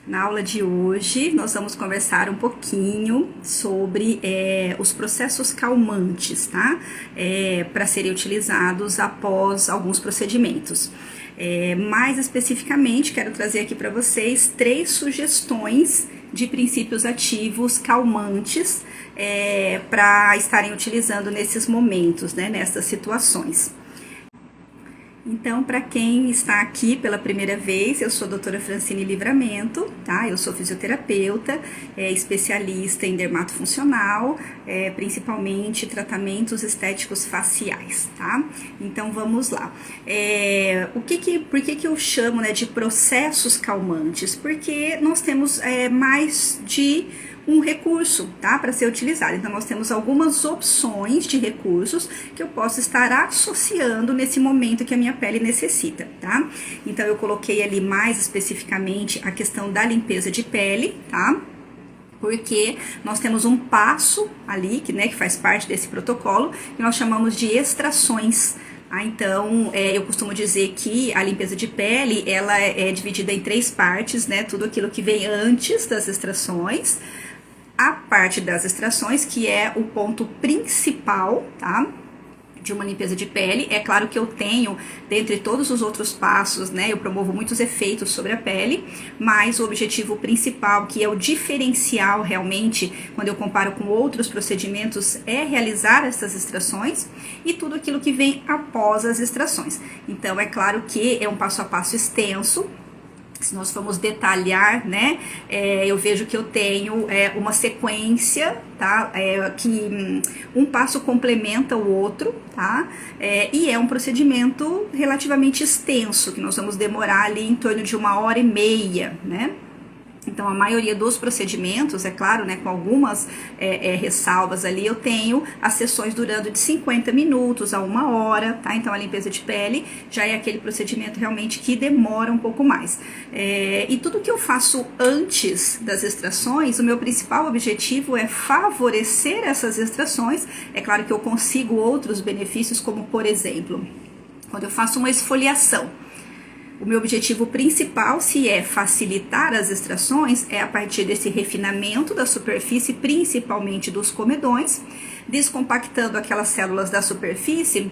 Na aula de hoje, nós vamos conversar um pouquinho sobre os processos calmantes, tá? Para serem utilizados após alguns procedimentos. Mais especificamente, quero trazer aqui para vocês 3 sugestões de princípios ativos calmantes para estarem utilizando nesses momentos, né, nessas situações. Então, para quem está aqui pela primeira vez, eu sou a doutora Francine Livramento, tá? Eu sou fisioterapeuta, especialista em dermatofuncional, principalmente tratamentos estéticos faciais, tá? Então, vamos lá. Por que eu chamo, né, de processos calmantes? Porque nós temos mais de um recurso, tá, para ser utilizado. Então, nós temos algumas opções de recursos que eu posso estar associando nesse momento que a minha pele necessita, tá? Então, eu coloquei ali mais especificamente a questão da limpeza de pele, tá? Porque nós temos um passo ali, que faz parte desse protocolo, que nós chamamos de extrações. Então, eu costumo dizer que a limpeza de pele, ela é dividida em 3 partes, né? Tudo aquilo que vem antes das extrações, a parte das extrações, que é o ponto principal, tá, de uma limpeza de pele. É claro que eu tenho, dentre todos os outros passos, né, eu promovo muitos efeitos sobre a pele, mas o objetivo principal, que é o diferencial realmente, quando eu comparo com outros procedimentos, é realizar essas extrações e tudo aquilo que vem após as extrações. Então, é claro que é um passo a passo extenso. Se nós formos detalhar, né, eu vejo que eu tenho uma sequência, tá, que um passo complementa o outro, tá, e é um procedimento relativamente extenso, que nós vamos demorar ali em torno de 1h30, né. Então, a maioria dos procedimentos, é claro, né, com algumas ressalvas ali, eu tenho as sessões durando de 50 minutos a 1 hora, tá? Então, a limpeza de pele já é aquele procedimento realmente que demora um pouco mais. E tudo que eu faço antes das extrações, o meu principal objetivo é favorecer essas extrações. É claro que eu consigo outros benefícios, como, por exemplo, quando eu faço uma esfoliação. O meu objetivo principal, se é facilitar as extrações, é a partir desse refinamento da superfície, principalmente dos comedões, descompactando aquelas células da superfície.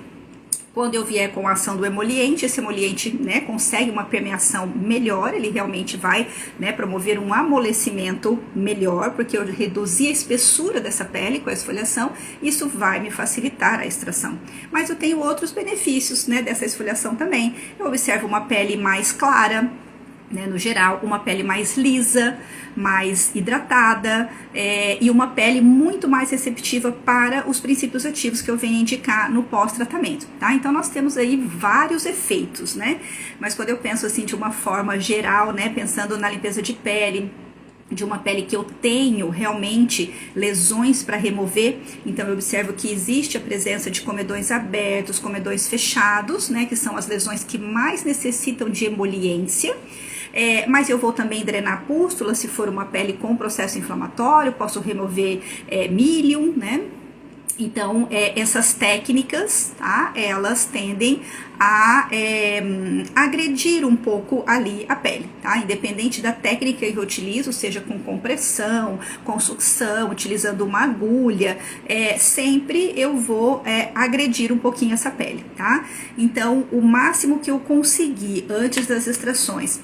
Quando eu vier com a ação do emoliente, esse emoliente, né, consegue uma permeação melhor, ele realmente vai, né, promover um amolecimento melhor, porque eu reduzi a espessura dessa pele com a esfoliação, isso vai me facilitar a extração. Mas eu tenho outros benefícios, né, dessa esfoliação também. Eu observo uma pele mais clara, né, no geral, uma pele mais lisa, mais hidratada, e uma pele muito mais receptiva para os princípios ativos que eu venho indicar no pós-tratamento, tá? Então, nós temos aí vários efeitos, né? Mas quando eu penso assim de uma forma geral, né, pensando na limpeza de pele, de uma pele que eu tenho realmente lesões para remover, então eu observo que existe a presença de comedões abertos, comedões fechados, né, que são as lesões que mais necessitam de emoliência. Mas eu vou também drenar pústula, se for uma pele com processo inflamatório, posso remover milium, né? Então, essas técnicas, tá, elas tendem a agredir um pouco ali a pele, tá? Independente da técnica que eu utilizo, seja com compressão, com sucção, utilizando uma agulha, sempre eu vou agredir um pouquinho essa pele, tá? Então, o máximo que eu conseguir antes das extrações,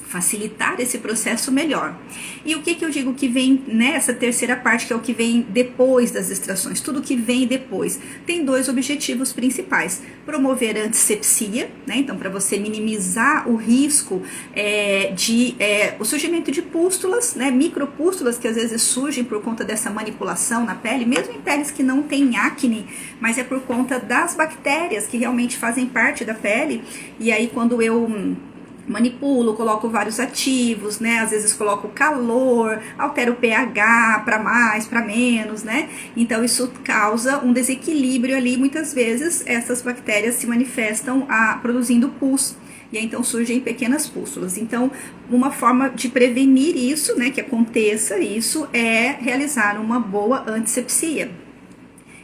facilitar esse processo melhor. E o que eu digo que vem nessa terceira parte, que é o que vem depois das extrações, tudo que vem depois, tem 2 objetivos principais: promover a antissepsia, né? Então, para você minimizar o risco o surgimento de pústulas, né? Micropústulas que às vezes surgem por conta dessa manipulação na pele, mesmo em peles que não têm acne, mas é por conta das bactérias que realmente fazem parte da pele. E aí, quando eu manipulo, coloco vários ativos, né? Às vezes coloco calor, altero o pH para mais, para menos, né? Então isso causa um desequilíbrio ali. Muitas vezes essas bactérias se manifestam produzindo pus. E aí, então surgem pequenas pústulas. Então, uma forma de prevenir isso, né, que aconteça isso, é realizar uma boa antissepsia.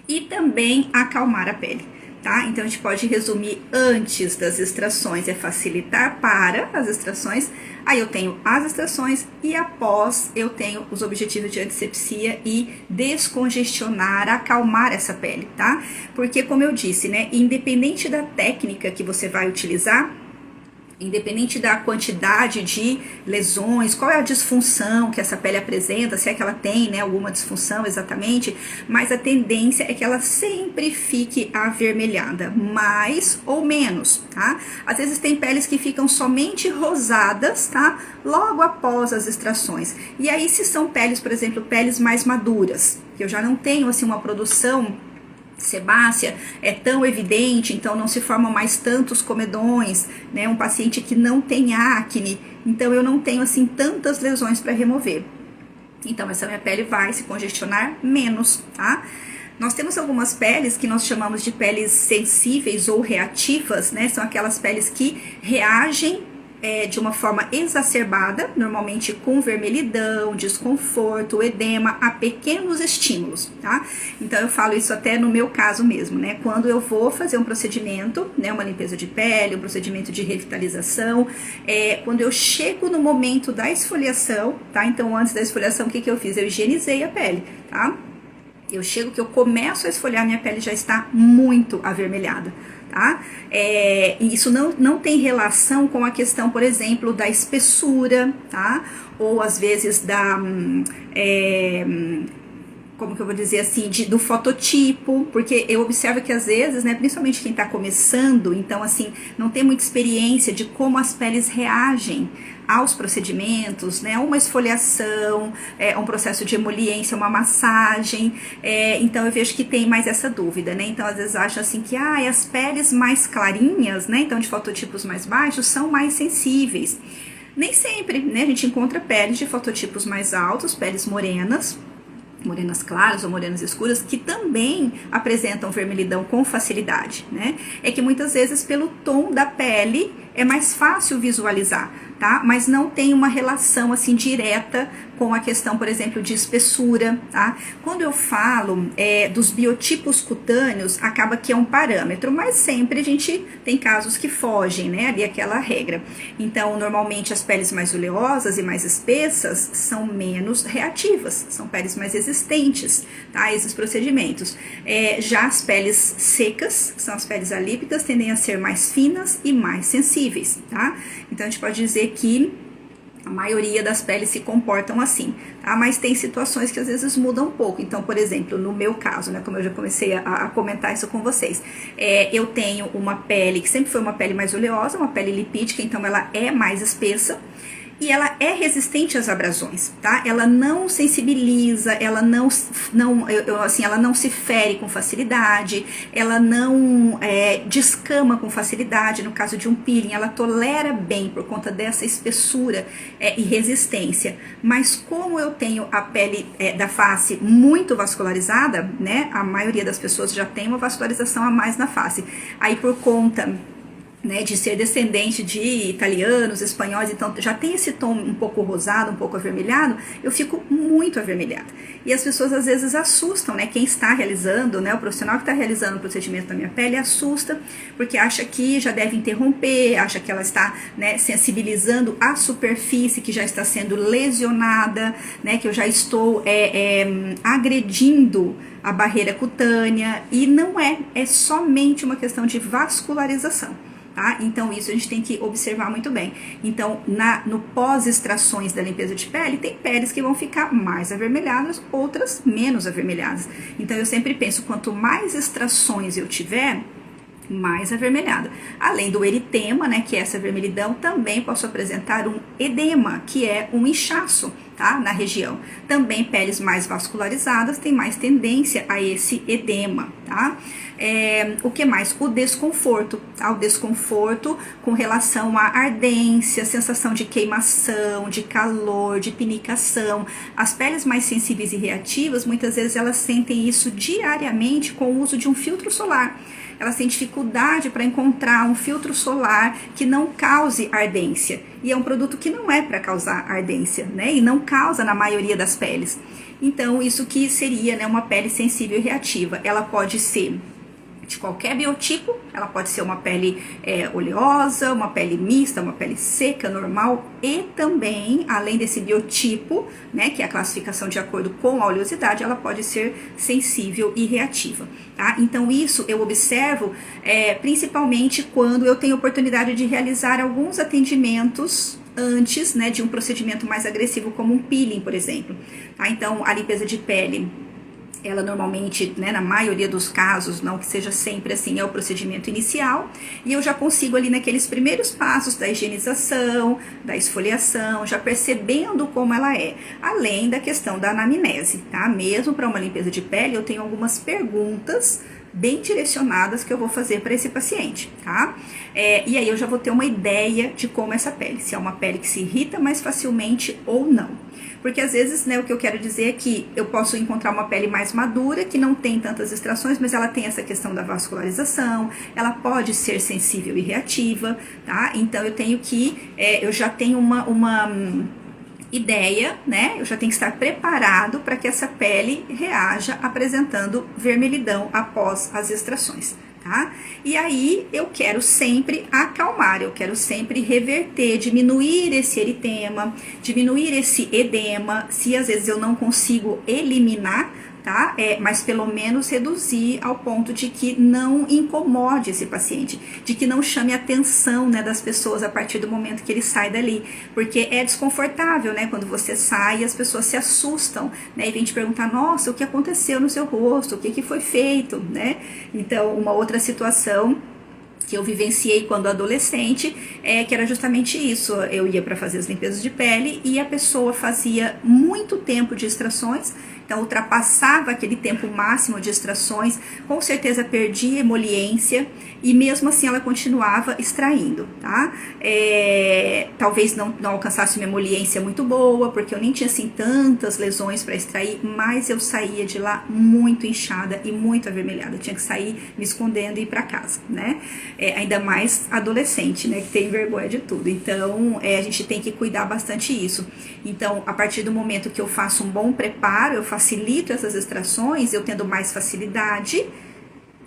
E também acalmar a pele. tá? Então a gente pode resumir: antes das extrações é facilitar para as extrações, aí eu tenho as extrações, e após eu tenho os objetivos de antisepsia e descongestionar, acalmar essa pele, tá? Porque, como eu disse, né, independente da técnica que você vai utilizar, independente da quantidade de lesões, qual é a disfunção que essa pele apresenta, se é que ela tem, né, alguma disfunção exatamente, mas a tendência é que ela sempre fique avermelhada, mais ou menos, tá? Às vezes tem peles que ficam somente rosadas, tá? Logo após as extrações. E aí, se são peles, por exemplo, peles mais maduras, que eu já não tenho, assim, uma produção sebácea é tão evidente, então não se formam mais tantos comedões, né? Um paciente que não tem acne, então eu não tenho assim tantas lesões para remover. Então essa minha pele vai se congestionar menos, tá? Nós temos algumas peles que nós chamamos de peles sensíveis ou reativas, né? São aquelas peles que reagem de uma forma exacerbada, normalmente com vermelhidão, desconforto, edema, a pequenos estímulos, tá? Então eu falo isso até no meu caso mesmo, né? Quando eu vou fazer um procedimento, né, uma limpeza de pele, um procedimento de revitalização, quando eu chego no momento da esfoliação, tá? Então antes da esfoliação, o que eu fiz? Eu higienizei a pele, tá? Eu chego que eu começo a esfoliar, minha pele já está muito avermelhada, tá? Isso não tem relação com a questão, por exemplo, da espessura, tá? Ou às vezes como que eu vou dizer assim, do fototipo, porque eu observo que às vezes, né, principalmente quem tá começando, então assim, não tem muita experiência de como as peles reagem aos procedimentos, né, uma esfoliação, um processo de emoliência, uma massagem, então eu vejo que tem mais essa dúvida, né, então às vezes acham assim que as peles mais clarinhas, né, então de fototipos mais baixos, são mais sensíveis. Nem sempre, né, a gente encontra peles de fototipos mais altos, peles morenas claras ou morenas escuras, que também apresentam vermelhidão com facilidade, né? É que muitas vezes pelo tom da pele é mais fácil visualizar, tá? Mas não tem uma relação assim direta com a questão, por exemplo, de espessura, tá? Quando eu falo dos biotipos cutâneos, acaba que é um parâmetro, mas sempre a gente tem casos que fogem, né? Ali aquela regra. Então, normalmente as peles mais oleosas e mais espessas são menos reativas, são peles mais resistentes, tá? A esses procedimentos. Já as peles secas, que são as peles alípicas, tendem a ser mais finas e mais sensíveis, tá? Então, a gente pode dizer que a maioria das peles se comportam assim, tá? Mas tem situações que às vezes mudam um pouco. Então, por exemplo, no meu caso, né, como eu já comecei a comentar isso com vocês, eu tenho uma pele que sempre foi uma pele mais oleosa, uma pele lipídica, então ela é mais espessa. E ela é resistente às abrasões, tá? Ela não sensibiliza, ela não se fere com facilidade, ela não descama com facilidade. No caso de um peeling, ela tolera bem por conta dessa espessura e resistência. Mas como eu tenho a pele da face muito vascularizada, né? A maioria das pessoas já tem uma vascularização a mais na face. Aí por conta, né, de ser descendente de italianos, espanhóis, então já tem esse tom um pouco rosado, um pouco avermelhado, eu fico muito avermelhada. E as pessoas às vezes assustam, né, quem está realizando, né, o profissional que está realizando o procedimento na minha pele assusta, porque acha que já deve interromper, acha que ela está, né, sensibilizando a superfície que já está sendo lesionada, né, que eu já estou agredindo a barreira cutânea, e não é somente uma questão de vascularização. Tá? Então isso a gente tem que observar muito bem. Então no pós-extrações da limpeza de pele, tem peles que vão ficar mais avermelhadas, outras menos avermelhadas. Então eu sempre penso, quanto mais extrações eu tiver, mais avermelhada. Além do eritema, né, que é essa vermelhidão, também posso apresentar um edema, que é um inchaço, tá, na região. Também peles mais vascularizadas têm mais tendência a esse edema, tá? O que mais? O desconforto, tá? O desconforto com relação à ardência, sensação de queimação, de calor, de pinicação. As peles mais sensíveis e reativas, muitas vezes elas sentem isso diariamente com o uso de um filtro solar. Elas têm dificuldade para encontrar um filtro solar que não cause ardência. E é um produto que não é para causar ardência, né? E não causa na maioria das peles. Então, isso que seria, né, uma pele sensível e reativa. Ela pode ser de qualquer biotipo. Ela pode ser uma pele oleosa, uma pele mista, uma pele seca, normal, e também, além desse biotipo, né, que é a classificação de acordo com a oleosidade, ela pode ser sensível e reativa, tá? Então isso eu observo principalmente quando eu tenho oportunidade de realizar alguns atendimentos antes, né, de um procedimento mais agressivo, como um peeling, por exemplo, tá? Então a limpeza de pele, ela normalmente, né, na maioria dos casos, não que seja sempre assim, é o procedimento inicial, e eu já consigo ali naqueles primeiros passos da higienização, da esfoliação, já percebendo como ela é, além da questão da anamnese, tá? Mesmo para uma limpeza de pele, eu tenho algumas perguntas bem direcionadas que eu vou fazer para esse paciente, tá? E aí eu já vou ter uma ideia de como é essa pele, se é uma pele que se irrita mais facilmente ou não. Porque às vezes, né, o que eu quero dizer é que eu posso encontrar uma pele mais madura, que não tem tantas extrações, mas ela tem essa questão da vascularização, ela pode ser sensível e reativa, tá? Então eu tenho que, eu já tenho uma ideia, né? Eu já tenho que estar preparado para que essa pele reaja apresentando vermelhidão após as extrações, tá? E aí eu quero sempre acalmar, eu quero sempre reverter, diminuir esse eritema, diminuir esse edema, se às vezes eu não consigo eliminar, tá? Mas pelo menos reduzir ao ponto de que não incomode esse paciente, de que não chame a atenção, né, das pessoas a partir do momento que ele sai dali, porque é desconfortável, né, quando você sai e as pessoas se assustam, né, e vem te perguntar, nossa, o que aconteceu no seu rosto, o que foi feito, né? Então, uma outra situação que eu vivenciei quando adolescente, que era justamente isso. Eu ia para fazer as limpezas de pele e a pessoa fazia muito tempo de extrações, então ultrapassava aquele tempo máximo de extrações, com certeza perdia emoliência e mesmo assim ela continuava extraindo, tá? Talvez não alcançasse uma emoliência muito boa, porque eu nem tinha assim tantas lesões para extrair, mas eu saía de lá muito inchada e muito avermelhada, eu tinha que sair me escondendo e ir para casa, né? Ainda mais adolescente, né, que tem vergonha de tudo. Então, a gente tem que cuidar bastante isso. Então, a partir do momento que eu faço um bom preparo, eu facilito essas extrações, eu tendo mais facilidade,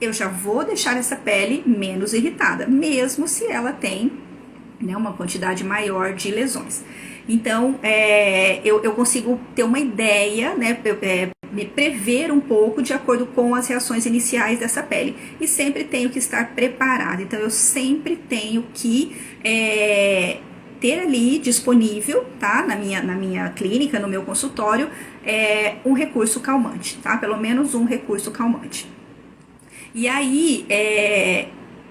eu já vou deixar essa pele menos irritada, mesmo se ela tem, né, uma quantidade maior de lesões. Então, eu consigo ter uma ideia, né, me prever um pouco de acordo com as reações iniciais dessa pele. E sempre tenho que estar preparada. Então, eu sempre tenho que ter ali disponível, tá, na minha clínica, no meu consultório, um recurso calmante, tá? Pelo menos um recurso calmante. E aí,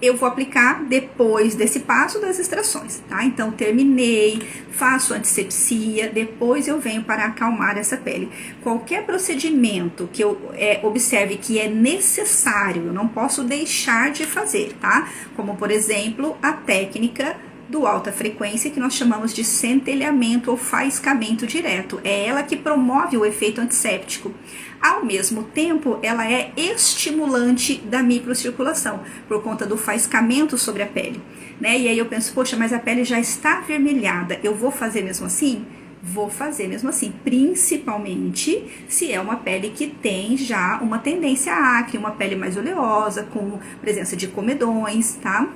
eu vou aplicar depois desse passo das extrações, tá? Então, terminei, faço antisepsia, depois eu venho para acalmar essa pele. Qualquer procedimento que eu observe que é necessário, eu não posso deixar de fazer, tá? Como, por exemplo, a técnica do alta frequência, que nós chamamos de centelhamento ou faiscamento direto. É ela que promove o efeito antisséptico. Ao mesmo tempo, ela é estimulante da microcirculação, por conta do faiscamento sobre a pele, né? E aí eu penso, poxa, mas a pele já está avermelhada, eu vou fazer mesmo assim? Vou fazer mesmo assim, principalmente se é uma pele que tem já uma tendência acre, uma pele mais oleosa, com presença de comedões, tá?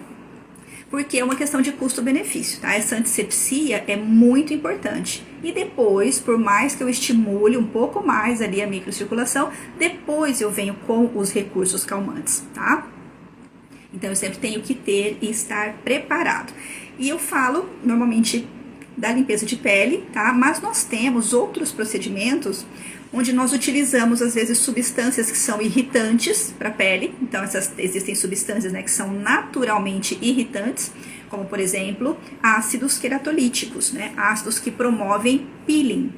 Porque é uma questão de custo-benefício, tá? Essa antisepsia é muito importante. E depois, por mais que eu estimule um pouco mais ali a microcirculação, depois eu venho com os recursos calmantes, tá? Então, eu sempre tenho que ter e estar preparado. E eu falo, normalmente, da limpeza de pele, tá? Mas nós temos outros procedimentos onde nós utilizamos, às vezes, substâncias que são irritantes para a pele. Então, existem substâncias, né, que são naturalmente irritantes, como, por exemplo, ácidos queratolíticos, né, ácidos que promovem peeling.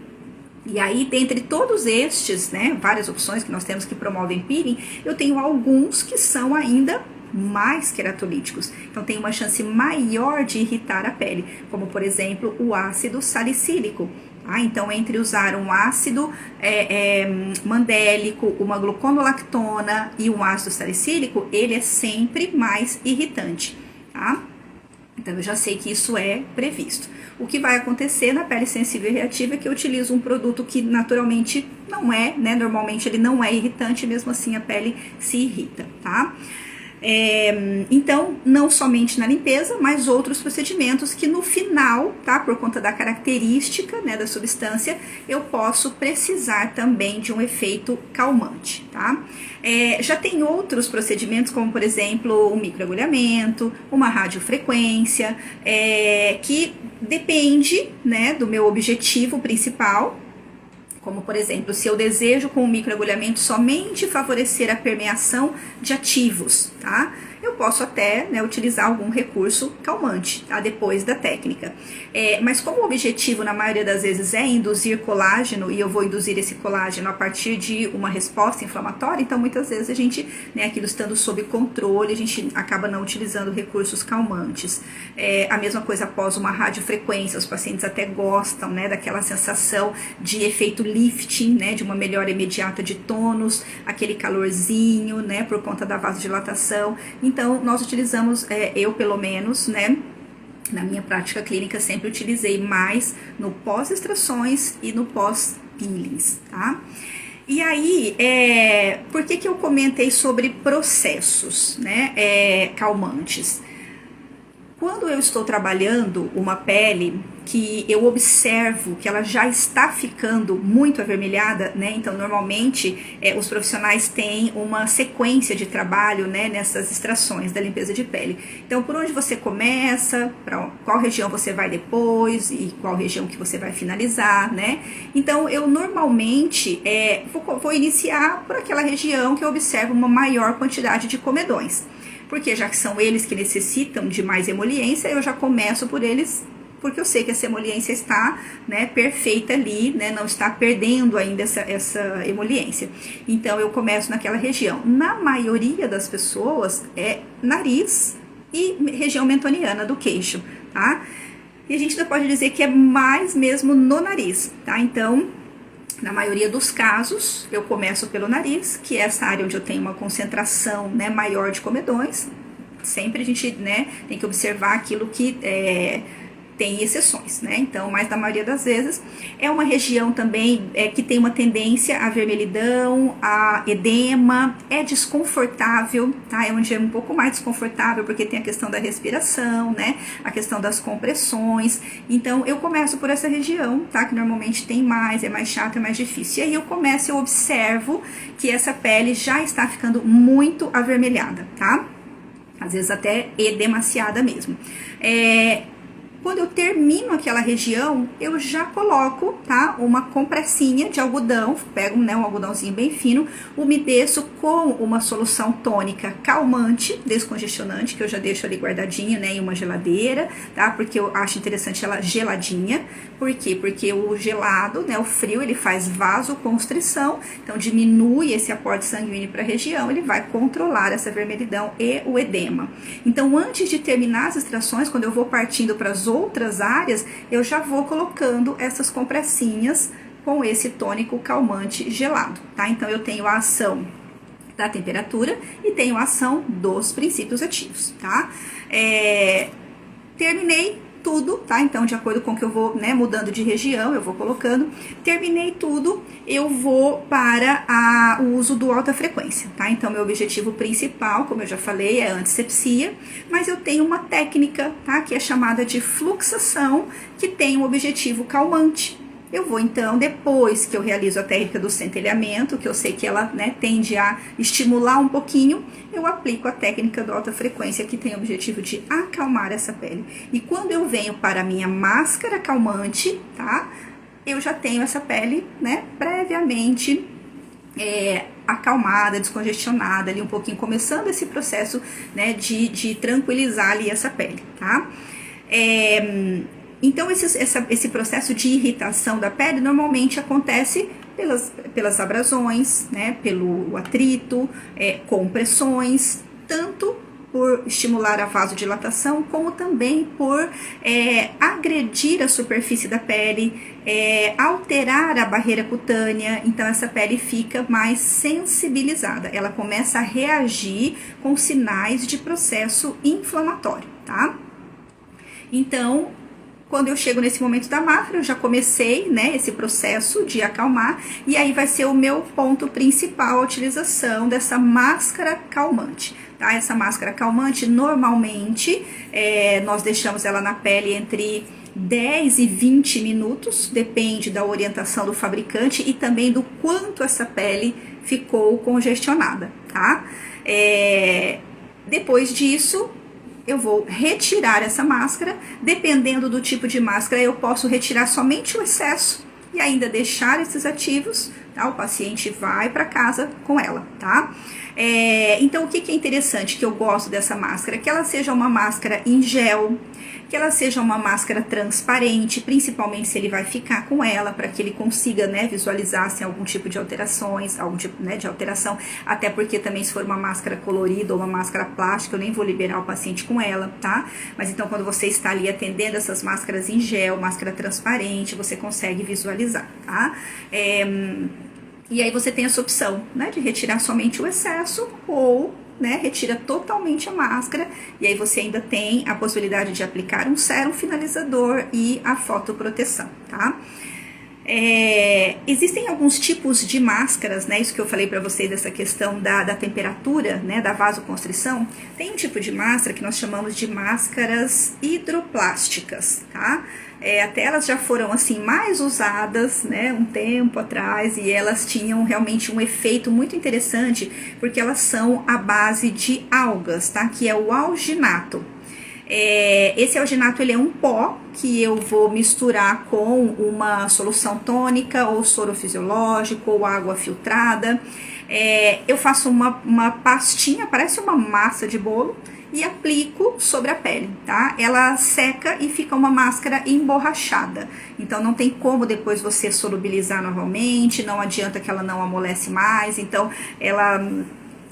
E aí, dentre todos estes, né, várias opções que nós temos que promovem peeling, eu tenho alguns que são ainda mais queratolíticos. Então, tem uma chance maior de irritar a pele, como, por exemplo, o ácido salicílico. Então, entre usar um ácido mandélico, uma gluconolactona e um ácido salicílico, ele é sempre mais irritante, tá? Então, eu já sei que isso é previsto. O que vai acontecer na pele sensível e reativa é que eu utilizo um produto que naturalmente não é, né? Normalmente ele não é irritante, mesmo assim a pele se irrita, tá? Então, não somente na limpeza, mas outros procedimentos que no final, tá, por conta da característica, né, da substância, eu posso precisar também de um efeito calmante, tá? Já tem outros procedimentos, como por exemplo o microagulhamento, uma radiofrequência, que depende, né, do meu objetivo principal. Como, por exemplo, se eu desejo com o microagulhamento somente favorecer a permeação de ativos, tá? Eu posso até, né, utilizar algum recurso calmante, tá? Depois da técnica. Mas como o objetivo, na maioria das vezes, é induzir colágeno, e eu vou induzir esse colágeno a partir de uma resposta inflamatória, então muitas vezes a gente, né, aquilo estando sob controle, a gente acaba não utilizando recursos calmantes. A mesma coisa após uma radiofrequência, os pacientes até gostam, né, daquela sensação de efeito lifting, né, de uma melhora imediata de tônus, aquele calorzinho, né, por conta da vasodilatação. Então, nós utilizamos, eu pelo menos, né, na minha prática clínica, sempre utilizei mais no pós-extrações e no pós-peelings, tá? E aí, por que eu comentei sobre processos, né, calmantes? Quando eu estou trabalhando uma pele que eu observo que ela já está ficando muito avermelhada, né? Então, normalmente, os profissionais têm uma sequência de trabalho, né, nessas extrações da limpeza de pele. Então, por onde você começa, para qual região você vai depois e qual região que você vai finalizar, né? Então, eu normalmente vou iniciar por aquela região que eu observo uma maior quantidade de comedões. Porque já que são eles que necessitam de mais emoliência, eu já começo por eles, porque eu sei que essa emoliência está, né, perfeita ali, né, não está perdendo ainda essa emoliência. Então, eu começo naquela região. Na maioria das pessoas, é nariz e região mentoniana do queixo, tá? E a gente ainda pode dizer que é mais mesmo no nariz, tá? Então, na maioria dos casos, eu começo pelo nariz, que é essa área onde eu tenho uma concentração, né, maior de comedões. Sempre a gente, né, tem que observar aquilo que tem exceções, né? Então, mas na maioria das vezes, é uma região também que tem uma tendência à vermelhidão, a edema, é desconfortável, tá? É onde é um pouco mais desconfortável, porque tem a questão da respiração, né? A questão das compressões. Então, eu começo por essa região, tá? Que normalmente tem mais, é mais chato, é mais difícil. E aí eu observo que essa pele já está ficando muito avermelhada, tá? Às vezes até demasiada mesmo. Quando eu termino aquela região, eu já coloco, tá, uma compressinha de algodão, pego, né, um algodãozinho bem fino, umedeço com uma solução tônica calmante, descongestionante, que eu já deixo ali guardadinha, né, em uma geladeira, tá, porque eu acho interessante ela geladinha. Por quê? Porque o gelado, né, o frio, ele faz vasoconstrição, então diminui esse aporte sanguíneo para a região, ele vai controlar essa vermelhidão e o edema. Então, antes de terminar as extrações, quando eu vou partindo para as outras áreas, eu já vou colocando essas compressinhas com esse tônico calmante gelado, tá? Então, eu tenho a ação da temperatura e tenho a ação dos princípios ativos, tá? Terminei tudo, tá? Então, de acordo com o que eu vou, né, mudando de região, eu vou colocando. Terminei tudo, eu vou para o uso do alta frequência, tá? Então, meu objetivo principal, como eu já falei, é a antisepsia, mas eu tenho uma técnica, tá? Que é chamada de fluxação, que tem um objetivo calmante. Eu vou, então, depois que eu realizo a técnica do centelhamento, que eu sei que ela, né, tende a estimular um pouquinho, eu aplico a técnica do alta frequência, que tem o objetivo de acalmar essa pele. E quando eu venho para a minha máscara calmante, tá? Eu já tenho essa pele, né, previamente acalmada, descongestionada ali um pouquinho, começando esse processo, né, de tranquilizar ali essa pele, tá? Então, esse processo de irritação da pele normalmente acontece pelas abrasões, né, pelo atrito, compressões, tanto por estimular a vasodilatação, como também por agredir a superfície da pele, alterar a barreira cutânea. Então, essa pele fica mais sensibilizada, ela começa a reagir com sinais de processo inflamatório, tá? Então, Quando eu chego nesse momento da máscara, eu já comecei, né, esse processo de acalmar, e aí vai ser o meu ponto principal, a utilização dessa máscara calmante. Tá? Essa máscara calmante, normalmente, nós deixamos ela na pele entre 10 e 20 minutos, depende da orientação do fabricante e também do quanto essa pele ficou congestionada, tá? Depois disso, eu vou retirar essa máscara. Dependendo do tipo de máscara, eu posso retirar somente o excesso e ainda deixar esses ativos, tá? O paciente vai para casa com ela, tá? Então, o que é interessante que eu gosto dessa máscara? Que ela seja uma máscara em gel, que ela seja uma máscara transparente, principalmente se ele vai ficar com ela, para que ele consiga, né, visualizar se algum tipo de alterações, algum tipo, né, de alteração, até porque também se for uma máscara colorida ou uma máscara plástica, eu nem vou liberar o paciente com ela, tá? Mas então quando você está ali atendendo essas máscaras em gel, máscara transparente, você consegue visualizar, tá? E aí você tem essa opção, né, de retirar somente o excesso ou, né, retira totalmente a máscara, e aí você ainda tem a possibilidade de aplicar um sérum finalizador e a fotoproteção, tá? Existem alguns tipos de máscaras, né, isso que eu falei para vocês dessa questão da temperatura, né, da vasoconstrição. Tem um tipo de máscara que nós chamamos de máscaras hidroplásticas, tá? Até elas já foram assim mais usadas, né, um tempo atrás, e elas tinham realmente um efeito muito interessante, porque elas são à base de algas, tá? Que é o alginato. Esse alginato, ele é um pó que eu vou misturar com uma solução tônica ou soro fisiológico ou água filtrada. Eu faço uma pastinha, parece uma massa de bolo, e aplico sobre a pele, tá? Ela seca e fica uma máscara emborrachada. Então não tem como depois você solubilizar novamente, não adianta que ela não amolece mais, então ela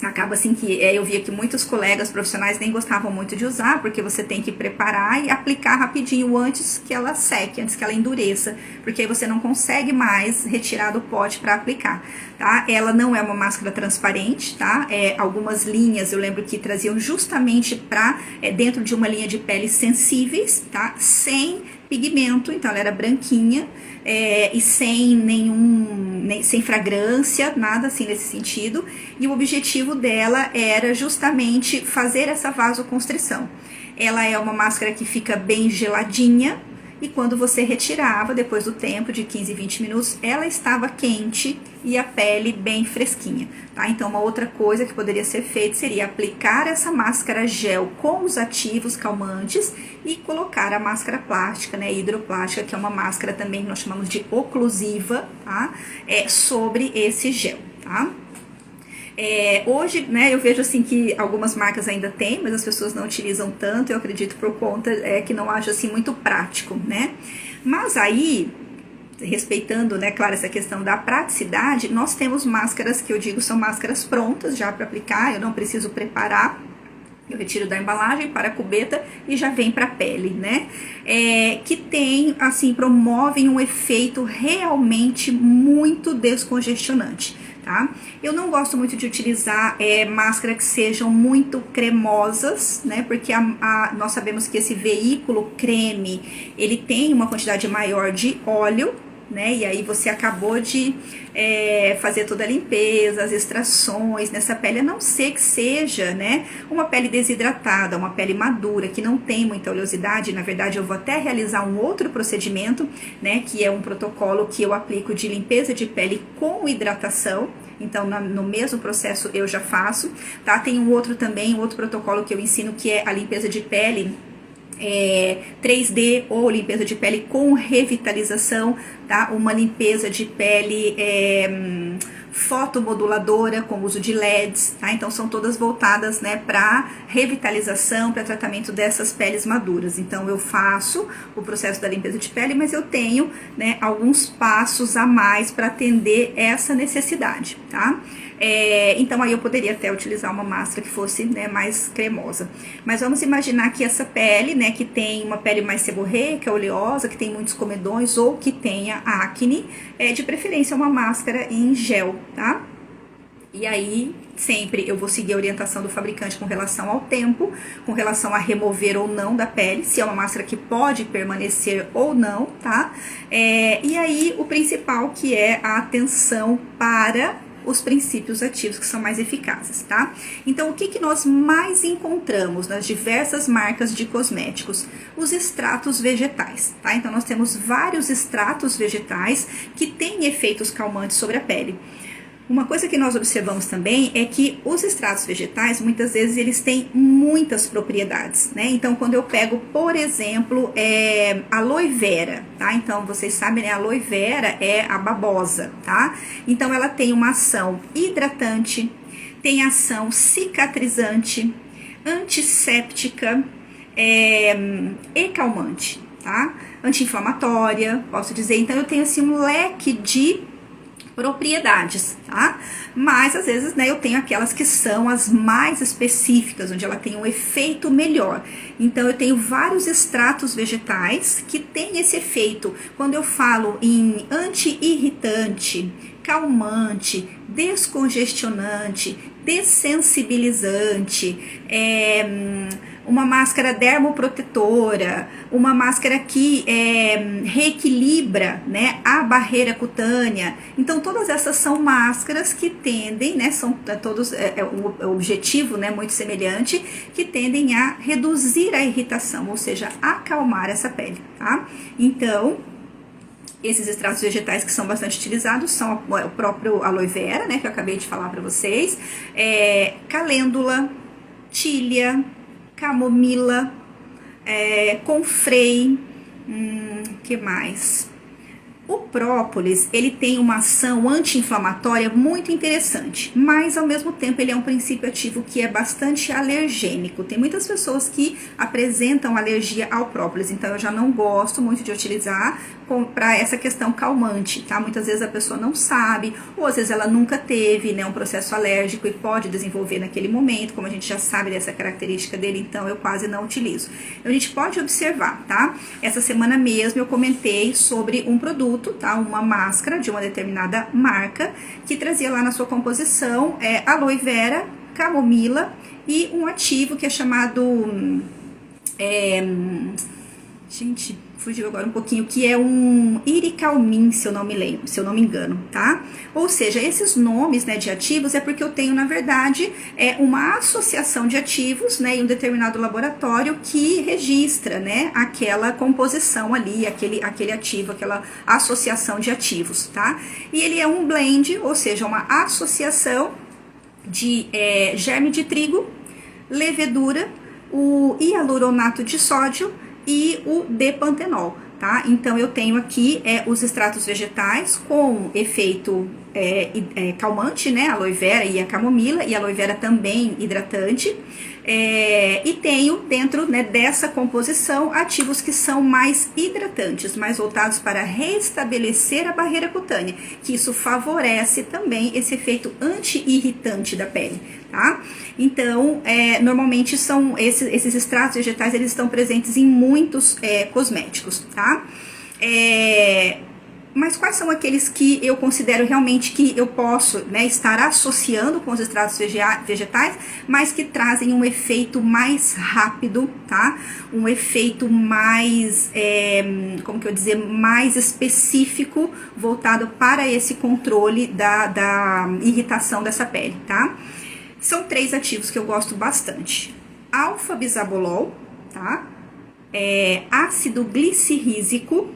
acaba assim que eu via que muitos colegas profissionais nem gostavam muito de usar, porque você tem que preparar e aplicar rapidinho antes que ela seque, antes que ela endureça, porque aí você não consegue mais retirar do pote para aplicar, tá? Ela não é uma máscara transparente, tá? Algumas linhas eu lembro que traziam justamente para dentro de uma linha de peles sensíveis, tá? Sem pigmento, então ela era branquinha, e sem fragrância, nada assim nesse sentido, e o objetivo dela era justamente fazer essa vasoconstrição. Ela é uma máscara que fica bem geladinha, e quando você retirava, depois do tempo de 15, 20 minutos, ela estava quente e a pele bem fresquinha, tá? Então, uma outra coisa que poderia ser feita seria aplicar essa máscara gel com os ativos calmantes e colocar a máscara plástica, né, hidroplástica, que é uma máscara também que nós chamamos de oclusiva, tá? Sobre esse gel, tá? Hoje, né, eu vejo assim que algumas marcas ainda têm, mas as pessoas não utilizam tanto, eu acredito por conta que não acho assim muito prático, né? Mas aí, respeitando, né, claro, essa questão da praticidade, nós temos máscaras que eu digo são máscaras prontas já para aplicar, eu não preciso preparar. Eu retiro da embalagem para a cubeta e já vem para a pele, né? Que tem, assim, promovem um efeito realmente muito descongestionante, tá? Eu não gosto muito de utilizar máscaras que sejam muito cremosas, né? Porque nós sabemos que esse veículo creme, ele tem uma quantidade maior de óleo, né? E aí você acabou de fazer toda a limpeza, as extrações nessa pele, a não ser que seja, né, uma pele desidratada, uma pele madura, que não tem muita oleosidade. Na verdade, eu vou até realizar um outro procedimento, né, que é um protocolo que eu aplico de limpeza de pele com hidratação. Então, no mesmo processo eu já faço, tá? Tem um outro protocolo que eu ensino, que é a limpeza de pele 3D ou limpeza de pele com revitalização, tá? Uma limpeza de pele fotomoduladora com uso de LEDs, tá? Então são todas voltadas, né, para revitalização, para tratamento dessas peles maduras. Então eu faço o processo da limpeza de pele, mas eu tenho, né, alguns passos a mais para atender essa necessidade, tá? Então aí eu poderia até utilizar uma máscara que fosse, né, mais cremosa. Mas vamos imaginar que essa pele, né, que tem uma pele mais seborreica, oleosa, que tem muitos comedões ou que tenha acne, de preferência uma máscara em gel, tá? E aí, sempre eu vou seguir a orientação do fabricante com relação ao tempo, com relação a remover ou não da pele, se é uma máscara que pode permanecer ou não, tá? E aí, o principal que é a atenção para os princípios ativos que são mais eficazes, tá? Então, o que que nós mais encontramos nas diversas marcas de cosméticos? Os extratos vegetais, tá? Então, nós temos vários extratos vegetais que têm efeitos calmantes sobre a pele. Uma coisa que nós observamos também é que os extratos vegetais, muitas vezes, eles têm muitas propriedades, né? Então, quando eu pego, por exemplo, aloe vera, tá? Então, vocês sabem, né? A aloe vera é a babosa, tá? Então, ela tem uma ação hidratante, tem ação cicatrizante, antisséptica, e calmante, tá? Anti-inflamatória, posso dizer. Então, eu tenho, assim, um leque de propriedades, tá? Mas às vezes, né, eu tenho aquelas que são as mais específicas, onde ela tem um efeito melhor. Então, eu tenho vários extratos vegetais que têm esse efeito. Quando eu falo em anti-irritante, calmante, descongestionante, dessensibilizante, uma máscara dermoprotetora, uma máscara que reequilibra, né, a barreira cutânea. Então, todas essas são máscaras que tendem, né, são todos, o objetivo, né, muito semelhante, que tendem a reduzir a irritação, ou seja, acalmar essa pele, tá? Então, esses extratos vegetais que são bastante utilizados são o próprio aloe vera, né, que eu acabei de falar para vocês, calêndula, tília, camomila, confrei, que mais? O própolis, ele tem uma ação anti-inflamatória muito interessante, mas ao mesmo tempo ele é um princípio ativo que é bastante alergênico. Tem muitas pessoas que apresentam alergia ao própolis, então eu já não gosto muito de utilizar para essa questão calmante, tá? Muitas vezes a pessoa não sabe, ou às vezes ela nunca teve, né, um processo alérgico e pode desenvolver naquele momento, como a gente já sabe dessa característica dele, então eu quase não utilizo. Então a gente pode observar, tá? Essa semana mesmo eu comentei sobre um produto, tá? Uma máscara de uma determinada marca que trazia lá na sua composição aloe vera, camomila e um ativo que é chamado gente, fugiu agora um pouquinho, que é um iricalmin, se eu não me lembro, se eu não me engano, tá? Ou seja, esses nomes, né, de ativos é porque eu tenho, na verdade, uma associação de ativos, né, em um determinado laboratório que registra, né, aquela composição ali, aquele ativo, aquela associação de ativos, tá? E ele é um blend, ou seja, uma associação de germe de trigo, levedura, o hialuronato de sódio e o D-pantenol, tá? Então, eu tenho aqui os extratos vegetais com efeito calmante, né? A aloe vera e a camomila, e a aloe vera também hidratante. E tenho dentro, né, dessa composição ativos que são mais hidratantes, mais voltados para restabelecer a barreira cutânea, que isso favorece também esse efeito anti-irritante da pele, tá? Então, normalmente são esses extratos vegetais, eles estão presentes em muitos cosméticos, tá? Mas quais são aqueles que eu considero realmente que eu posso, né, estar associando com os extratos vegetais, mas que trazem um efeito mais rápido, tá? Um efeito mais, como que eu dizer, mais específico, voltado para esse controle da irritação dessa pele, tá? São 3 ativos que eu gosto bastante. Alfa-bisabolol, tá? Ácido glicirrísico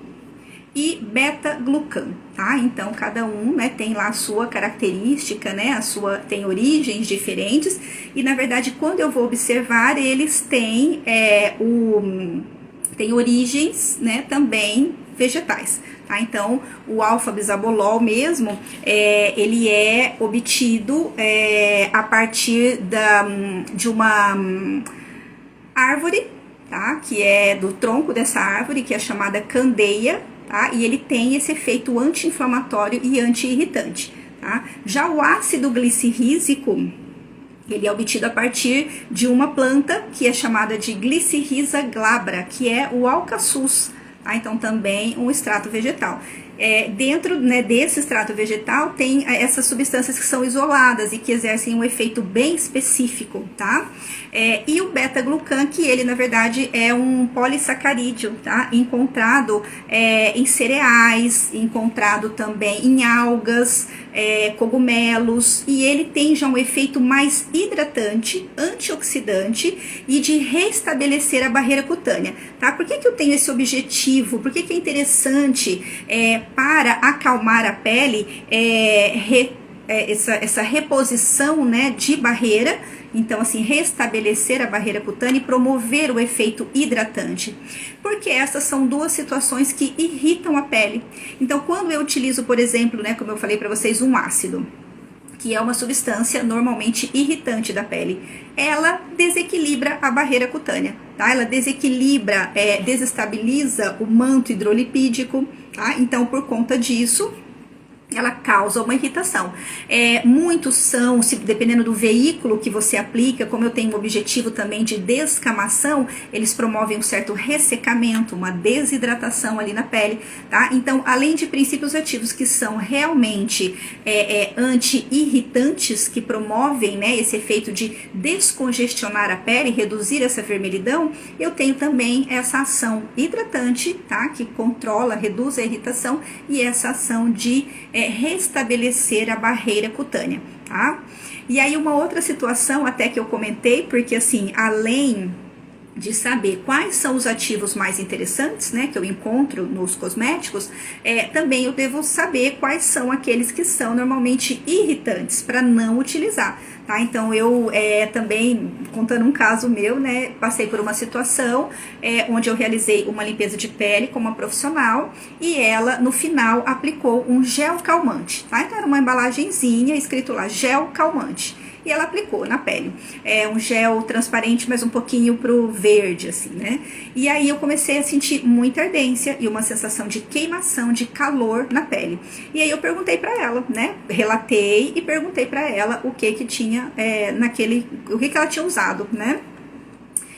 e beta-glucan, tá? Então, cada um, né, tem lá a sua característica, né, tem origens diferentes, e na verdade, quando eu vou observar, eles têm, tem origens, né, também vegetais, tá? Então, o alfa-bisabolol mesmo, ele é obtido a partir de uma árvore, tá? Que é do tronco dessa árvore, que é chamada candeia, tá? E ele tem esse efeito anti-inflamatório e anti-irritante, tá? Já o ácido glicirrísico, ele é obtido a partir de uma planta que é chamada de Glycyrrhiza glabra, que é o alcaçuz, tá? Então também um extrato vegetal. Dentro, né, desse extrato vegetal tem essas substâncias que são isoladas e que exercem um efeito bem específico, tá? E o beta-glucan, que ele na verdade é um polissacarídeo, tá? Encontrado em cereais, encontrado também em algas, cogumelos, e ele tem já um efeito mais hidratante, antioxidante e de restabelecer a barreira cutânea, tá? Por que eu tenho esse objetivo? Por que é interessante para acalmar a pele, essa reposição, né, de barreira? Então, assim, restabelecer a barreira cutânea e promover o efeito hidratante. Porque essas são duas situações que irritam a pele. Então, quando eu utilizo, por exemplo, né, como eu falei para vocês, um ácido, que é uma substância normalmente irritante da pele, ela desequilibra a barreira cutânea, tá? Ela desequilibra, desestabiliza o manto hidrolipídico, tá? Então, por conta disso, ela causa uma irritação. Muitos são, dependendo do veículo que você aplica, como eu tenho um objetivo também de descamação, eles promovem um certo ressecamento, uma desidratação ali na pele, tá? Então, além de princípios ativos que são realmente anti-irritantes, que promovem, né, esse efeito de descongestionar a pele, reduzir essa vermelhidão, eu tenho também essa ação hidratante, tá? Que controla, reduz a irritação, e essa ação de restabelecer a barreira cutânea, tá? E aí uma outra situação até que eu comentei, porque assim, além de saber quais são os ativos mais interessantes, né, que eu encontro nos cosméticos, também eu devo saber quais são aqueles que são normalmente irritantes para não utilizar, tá? Então eu também, contando um caso meu, né, passei por uma situação onde eu realizei uma limpeza de pele com uma profissional e ela no final aplicou um gel calmante, tá? Então era uma embalagenzinha escrito lá gel calmante. E ela aplicou na pele. Um gel transparente, mas um pouquinho pro verde, assim, né? E aí eu comecei a sentir muita ardência e uma sensação de queimação, de calor na pele. E aí eu perguntei pra ela, né? Relatei e perguntei pra ela o que tinha o que ela tinha usado, né?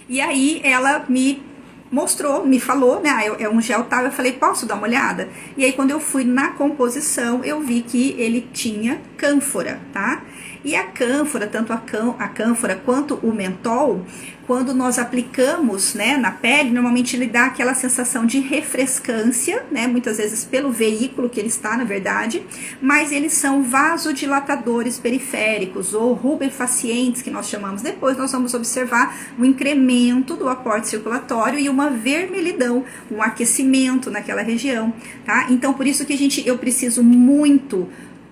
E aí ela me mostrou, me falou, né, é um gel tal, eu falei, posso dar uma olhada? E aí quando eu fui na composição, eu vi que ele tinha cânfora, tá? E a cânfora, tanto a cânfora quanto o mentol, quando nós aplicamos, né, na pele, normalmente ele dá aquela sensação de refrescância, né, muitas vezes pelo veículo que ele está, na verdade, mas eles são vasodilatadores periféricos ou rubefacientes, que nós chamamos. Depois nós vamos observar um incremento do aporte circulatório e uma vermelhidão, um aquecimento naquela região, tá? Então, por isso que eu preciso muito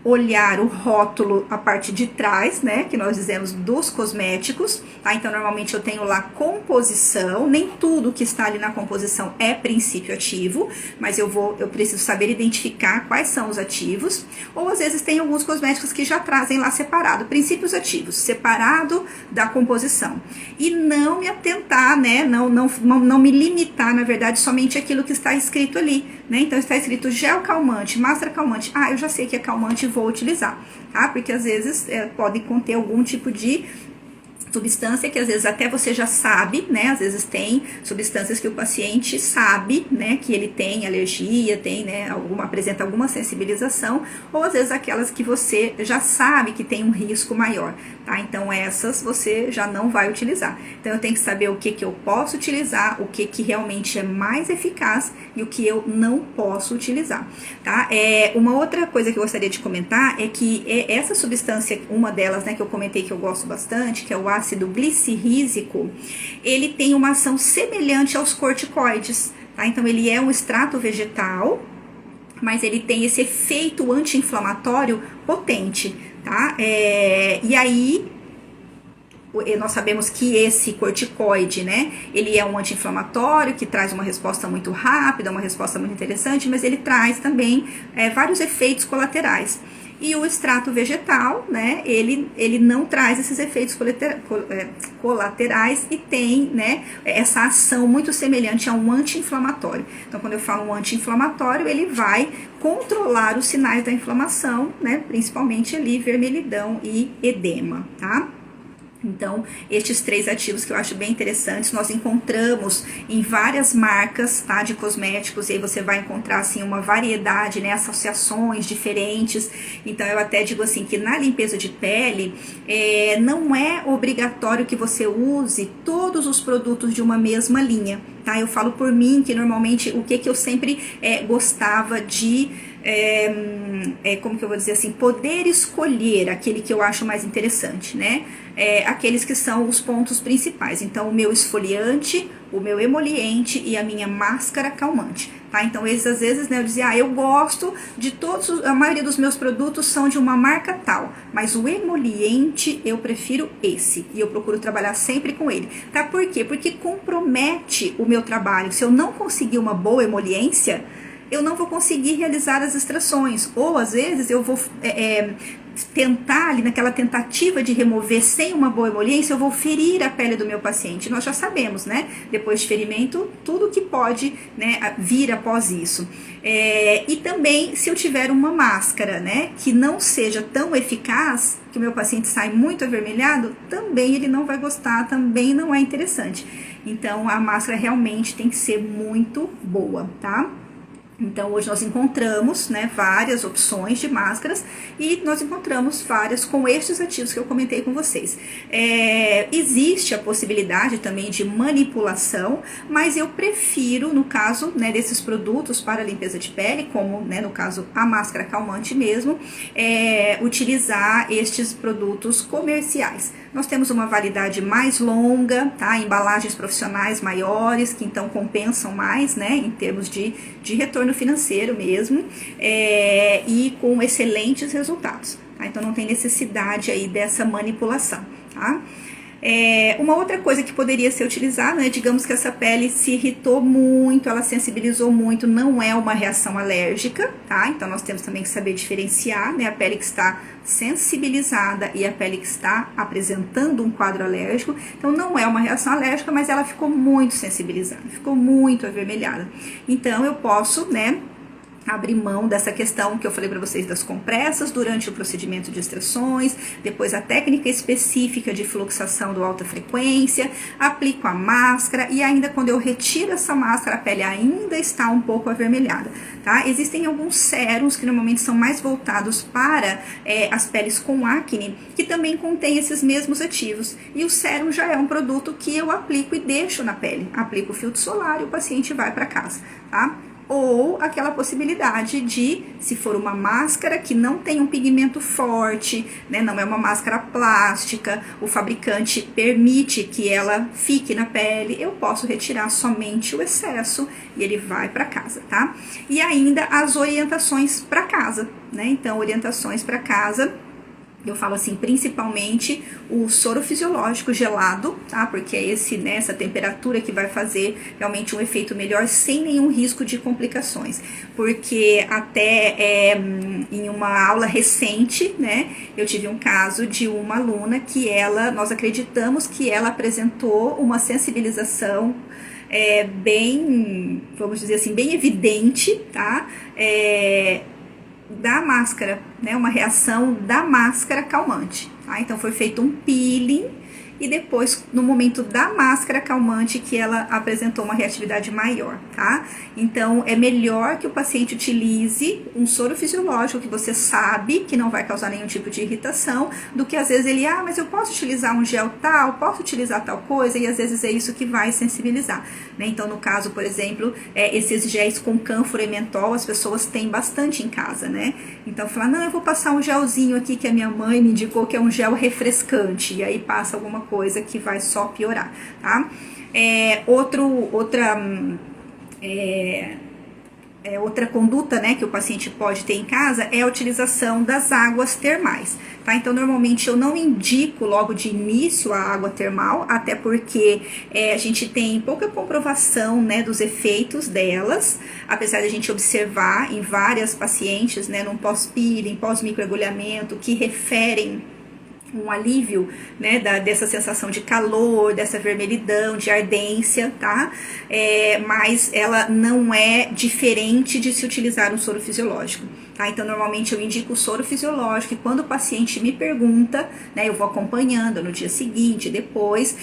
olhar o rótulo, a parte de trás, né, que nós dizemos dos cosméticos, tá? Então, normalmente eu tenho lá composição, nem tudo que está ali na composição é princípio ativo, mas eu preciso saber identificar quais são os ativos, ou às vezes tem alguns cosméticos que já trazem lá separado, princípios ativos, separado da composição. E não me atentar, né, não me limitar, na verdade, somente aquilo que está escrito ali, né? Então, está escrito gel calmante, máscara calmante, eu já sei que é calmante, vou utilizar, tá? Porque às vezes pode conter algum tipo de substância que às vezes até você já sabe, né? Às vezes tem substâncias que o paciente sabe, né? Que ele tem alergia, tem, né? Apresenta alguma sensibilização, ou às vezes aquelas que você já sabe que tem um risco maior, tá? Então essas você já não vai utilizar. Então eu tenho que saber o que eu posso utilizar, o que realmente é mais eficaz e o que eu não posso utilizar, tá? Uma outra coisa que eu gostaria de comentar é que essa substância, uma delas, né, que eu comentei que eu gosto bastante, que é o ácido glicirrísico, ele tem uma ação semelhante aos corticoides, tá? Então ele é um extrato vegetal, mas ele tem esse efeito anti-inflamatório potente, tá? E aí nós sabemos que esse corticoide, né, ele é um anti-inflamatório que traz uma resposta muito rápida, uma resposta muito interessante, mas ele traz também vários efeitos colaterais. E o extrato vegetal, né, ele não traz esses efeitos colaterais e tem, né, essa ação muito semelhante a um anti-inflamatório. Então, quando eu falo um anti-inflamatório, ele vai controlar os sinais da inflamação, né, principalmente ali vermelhidão e edema, tá? Então, estes 3 ativos que eu acho bem interessantes, nós encontramos em várias marcas, tá, de cosméticos, e aí você vai encontrar, assim, uma variedade, né, associações diferentes. Então, eu até digo assim, que na limpeza de pele, não é obrigatório que você use todos os produtos de uma mesma linha, tá? Eu falo por mim, que normalmente, o que eu sempre gostava de... como que eu vou dizer assim, poder escolher aquele que eu acho mais interessante, né? Aqueles que são os pontos principais. Então, o meu esfoliante, o meu emoliente e a minha máscara calmante, tá? Então, esses às vezes, né, eu dizia, eu gosto de todos, a maioria dos meus produtos são de uma marca tal, mas o emoliente eu prefiro esse, e eu procuro trabalhar sempre com ele, tá? Por quê? Porque compromete o meu trabalho. Se eu não conseguir uma boa emoliência, eu não vou conseguir realizar as extrações, ou às vezes eu vou tentar ali naquela tentativa de remover sem uma boa emoliência, eu vou ferir a pele do meu paciente. Nós já sabemos, né, depois de ferimento, tudo que pode, né, vir após isso. E também, se eu tiver uma máscara, né, que não seja tão eficaz, que o meu paciente sai muito avermelhado, também ele não vai gostar, também não é interessante. Então, a máscara realmente tem que ser muito boa, tá? Então, hoje nós encontramos, né, várias opções de máscaras, e nós encontramos várias com estes ativos que eu comentei com vocês. Existe a possibilidade também de manipulação, mas eu prefiro, no caso, né, desses produtos para limpeza de pele, como, né, no caso a máscara calmante mesmo, utilizar estes produtos comerciais. Nós temos uma validade mais longa, tá? Embalagens profissionais maiores, que então compensam mais, né, em termos de retorno financeiro mesmo, e com excelentes resultados, tá? Então não tem necessidade aí dessa manipulação, tá? Uma outra coisa que poderia ser utilizada, né, digamos que essa pele se irritou muito, ela sensibilizou muito, não é uma reação alérgica, tá? Então nós temos também que saber diferenciar, né, a pele que está sensibilizada e a pele que está apresentando um quadro alérgico. Então não é uma reação alérgica, mas ela ficou muito sensibilizada, ficou muito avermelhada. Então eu posso, né, abrir mão dessa questão que eu falei para vocês das compressas durante o procedimento de extrações, depois a técnica específica de fluxação do alta frequência, aplico a máscara, e ainda quando eu retiro essa máscara, a pele ainda está um pouco avermelhada, tá? Existem alguns sérums que normalmente são mais voltados para as peles com acne, que também contém esses mesmos ativos, e o sérum já é um produto que eu aplico e deixo na pele, aplico o filtro solar e o paciente vai para casa, tá? Ou aquela possibilidade de, se for uma máscara que não tem um pigmento forte, né, não é uma máscara plástica, o fabricante permite que ela fique na pele, eu posso retirar somente o excesso e ele vai para casa, tá? E ainda as orientações para casa, né? Então, orientações para casa, eu falo assim, principalmente o soro fisiológico gelado, tá? Porque é essa temperatura que vai fazer realmente um efeito melhor sem nenhum risco de complicações. Porque até em uma aula recente, né, eu tive um caso de uma aluna que nós acreditamos que ela apresentou uma sensibilização bem, vamos dizer assim, bem evidente, tá? Da máscara, né, uma reação da máscara calmante, tá? Então foi feito um peeling e depois, no momento da máscara calmante, que ela apresentou uma reatividade maior, tá? Então, é melhor que o paciente utilize um soro fisiológico que você sabe que não vai causar nenhum tipo de irritação, do que às vezes ele, mas eu posso utilizar um gel tal, posso utilizar tal coisa, e às vezes é isso que vai sensibilizar, né? Então, no caso, por exemplo, esses géis com cânfora e mentol, as pessoas têm bastante em casa, né? Então, falar, não, eu vou passar um gelzinho aqui que a minha mãe me indicou que é um gel refrescante, e aí passa alguma coisa que vai só piorar, tá? Outra conduta, né, que o paciente pode ter em casa é a utilização das águas termais, tá? Então, normalmente eu não indico logo de início a água termal, até porque a gente tem pouca comprovação, né, dos efeitos delas, apesar de a gente observar em várias pacientes, né, num pós-peeling, pós-microagulhamento, que referem um alívio, né, dessa sensação de calor, dessa vermelhidão, de ardência, tá? Mas ela não é diferente de se utilizar um soro fisiológico. tá? Então, normalmente eu indico o soro fisiológico e quando o paciente me pergunta, né, eu vou acompanhando no dia seguinte, depois,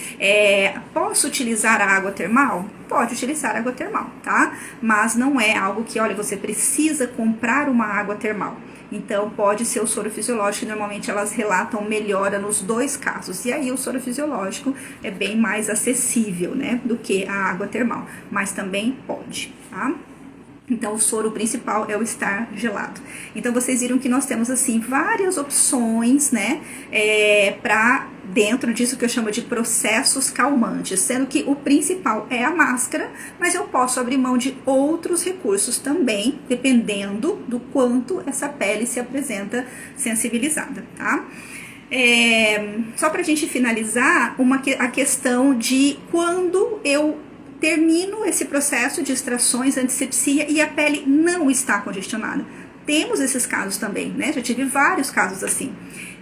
posso utilizar a água termal? Pode utilizar água termal, tá? Mas não é algo que, olha, você precisa comprar uma água termal. Então, pode ser o soro fisiológico, normalmente elas relatam melhora nos dois casos. E aí, o soro fisiológico é bem mais acessível, né, do que a água termal. Mas também pode, tá? Então, o soro principal é o estar gelado. Então, vocês viram que nós temos, assim, várias opções, né, para dentro disso que eu chamo de processos calmantes, sendo que o principal é a máscara, mas eu posso abrir mão de outros recursos também, dependendo do quanto essa pele se apresenta sensibilizada, tá? Só pra gente finalizar, a questão de quando eu termino esse processo de extrações, antisepsia e a pele não está congestionada. Temos esses casos também, né? Já tive vários casos assim.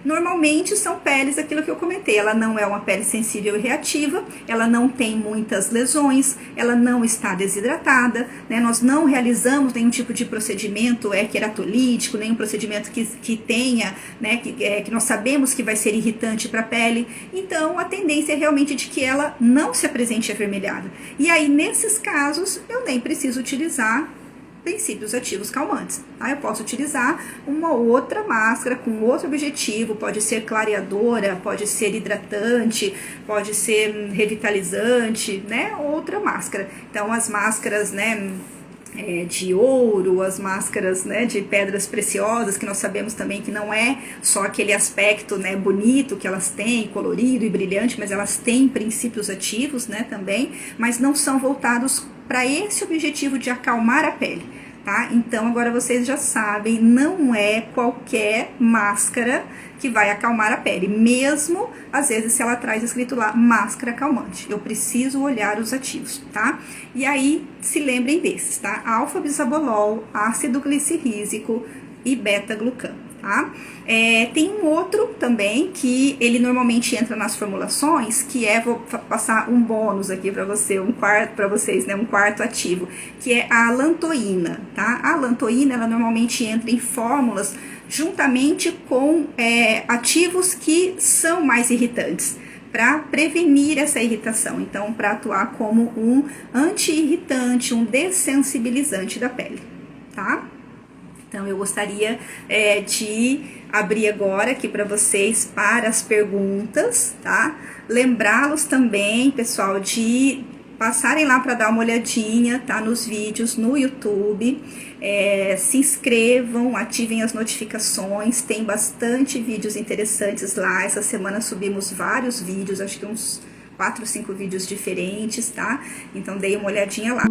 Normalmente são peles, aquilo que eu comentei, ela não é uma pele sensível e reativa, ela não tem muitas lesões, ela não está desidratada, né? Nós não realizamos nenhum tipo de procedimento queratolítico, nenhum procedimento que tenha, né, que nós sabemos que vai ser irritante para a pele. Então, a tendência é realmente de que ela não se apresente avermelhada. E aí, nesses casos, eu nem preciso utilizar princípios ativos calmantes, tá? Eu posso utilizar uma outra máscara com outro objetivo, pode ser clareadora, pode ser hidratante, pode ser revitalizante, né? Outra máscara. Então, as máscaras, né, de ouro, as máscaras, né, de pedras preciosas, que nós sabemos também que não é só aquele aspecto, né, bonito que elas têm, colorido e brilhante, mas elas têm princípios ativos, né, também, mas não são voltados para esse objetivo de acalmar a pele, tá? Então, agora vocês já sabem, não é qualquer máscara que vai acalmar a pele, mesmo, às vezes, se ela traz escrito lá, máscara calmante. Eu preciso olhar os ativos, tá? E aí, se lembrem desses, tá? Alfa-bisabolol, ácido glicirrísico e beta-glucan, tá? Tem um outro também, que ele normalmente entra nas formulações, que vou passar um bônus aqui para vocês, né? Um quarto ativo, que é a alantoína, tá? A alantoína, ela normalmente entra em fórmulas juntamente com ativos que são mais irritantes, para prevenir essa irritação, então para atuar como um anti-irritante, um dessensibilizante da pele, tá? Então, eu gostaria de abrir agora aqui para vocês para as perguntas, tá? Lembrá-los também, pessoal, de passarem lá para dar uma olhadinha, tá? Nos vídeos no YouTube. Se inscrevam, ativem as notificações, tem bastante vídeos interessantes lá. Essa semana subimos vários vídeos, acho que uns 4 ou 5 vídeos diferentes, tá? Então, dei uma olhadinha lá.